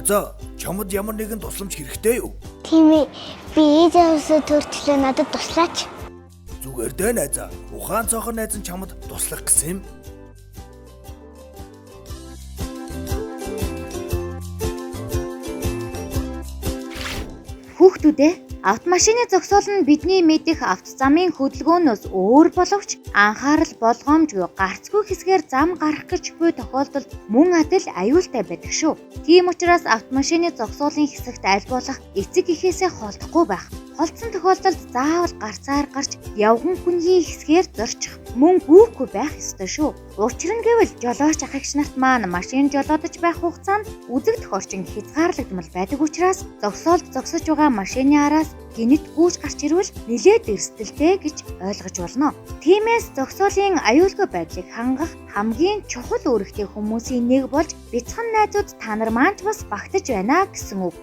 Найзаа, чамд ямар нэгэн тусламж хэрэгтэй юу? Тийм ээ. Би ээжээсээ төрчлөө надад туслаач. Зүгээр дээ найзаа. Ухаан цонхор найз нь чамд туслах гэсэн юм. Хүүхдүүдээ, автомашины зогсоол нь бидний мэдих автозамын хөдөлгөөнөөс өөр боловч анхаарал болгоомжгүй гарцгүй хэсгээр зам гарах гэж буй тохиолдолд мөн адил аюултай байдаг шүү. Тийм учраас автомашины зогсоолын хэсэгт аль болох эцэг эхээсээ холдохгүй байх. Холдсон тохиолдолд заавал гарцаар гарч явган хүний хэсгээр зорчих мөн гүйхгүй байх ёстой шүү. Учир нь гэвэл жолооч ах эгч нарт маань машин жолоодож байх хугацаанд үзэгдэх орчин хязгаарлагдмал байдаг учраас зогсоолд зогсож байгаа машины араас гинэт гүйж гарч ирвэл нэлээд эрсдэлтэй гэж ойлгож болно. Тиймээс зогсоолын аюулгүй байдлыг хангах хамгийн чухал үүрэгтэй хүмүүсийн нэг болж бяцхан найзууд та нар маань ч бас багтаж байна гэсэн үг.